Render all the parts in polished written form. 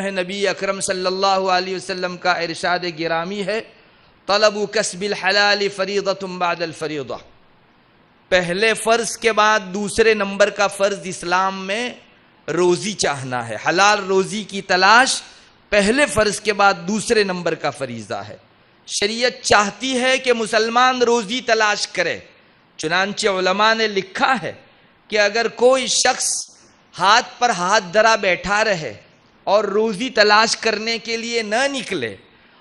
ہے نبی اکرم صلی اللہ علیہ وسلم کا ارشاد گرامی ہے، طلب کسب الحلال فریضۃ بعد الفریضہ، پہلے فرض کے بعد دوسرے نمبر کا فرض اسلام میں روزی چاہنا ہے۔ حلال روزی کی تلاش پہلے فرض کے بعد دوسرے نمبر کا فریضہ ہے۔ شریعت چاہتی ہے کہ مسلمان روزی تلاش کرے، چنانچہ علماء نے لکھا ہے کہ اگر کوئی شخص ہاتھ پر ہاتھ دھرا بیٹھا رہے اور روزی تلاش کرنے کے لیے نہ نکلے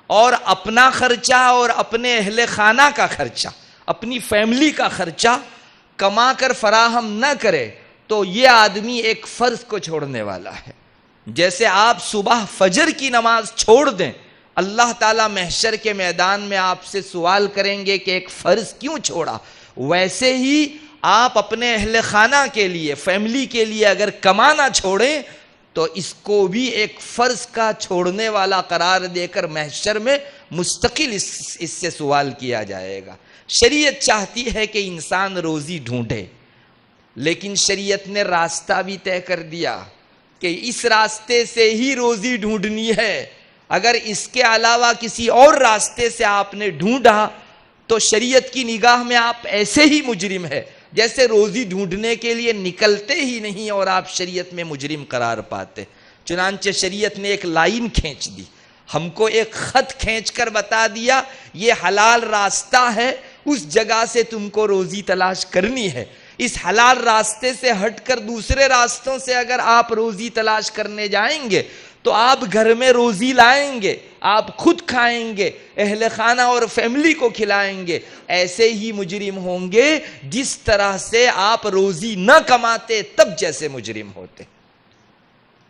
اور اپنا خرچہ اور اپنے اہل خانہ کا خرچہ، اپنی فیملی کا خرچہ کما کر فراہم نہ کرے، تو یہ آدمی ایک فرض کو چھوڑنے والا ہے۔ جیسے آپ صبح فجر کی نماز چھوڑ دیں، اللہ تعالیٰ محشر کے میدان میں آپ سے سوال کریں گے کہ ایک فرض کیوں چھوڑا، ویسے ہی آپ اپنے اہل خانہ کے لیے، فیملی کے لیے اگر کمانا چھوڑیں تو اس کو بھی ایک فرض کا چھوڑنے والا قرار دے کر محشر میں مستقل اس سے سوال کیا جائے گا۔ شریعت چاہتی ہے کہ انسان روزی ڈھونڈے، لیکن شریعت نے راستہ بھی طے کر دیا کہ اس راستے سے ہی روزی ڈھونڈنی ہے۔ اگر اس کے علاوہ کسی اور راستے سے آپ نے ڈھونڈا تو شریعت کی نگاہ میں آپ ایسے ہی مجرم ہے جیسے روزی ڈھونڈنے کے لیے نکلتے ہی نہیں اور آپ شریعت میں مجرم قرار پاتے۔ چنانچہ شریعت نے ایک لائن کھینچ دی، ہم کو ایک خط کھینچ کر بتا دیا یہ حلال راستہ ہے، اس جگہ سے تم کو روزی تلاش کرنی ہے۔ اس حلال راستے سے ہٹ کر دوسرے راستوں سے اگر آپ روزی تلاش کرنے جائیں گے تو آپ گھر میں روزی لائیں گے، آپ خود کھائیں گے، اہل خانہ اور فیملی کو کھلائیں گے، ایسے ہی مجرم ہوں گے جس طرح سے آپ روزی نہ کماتے تب جیسے مجرم ہوتے۔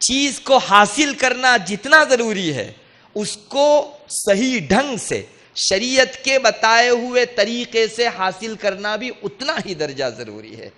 چیز کو حاصل کرنا جتنا ضروری ہے، اس کو صحیح ڈھنگ سے شریعت کے بتائے ہوئے طریقے سے حاصل کرنا بھی اتنا ہی درجہ ضروری ہے۔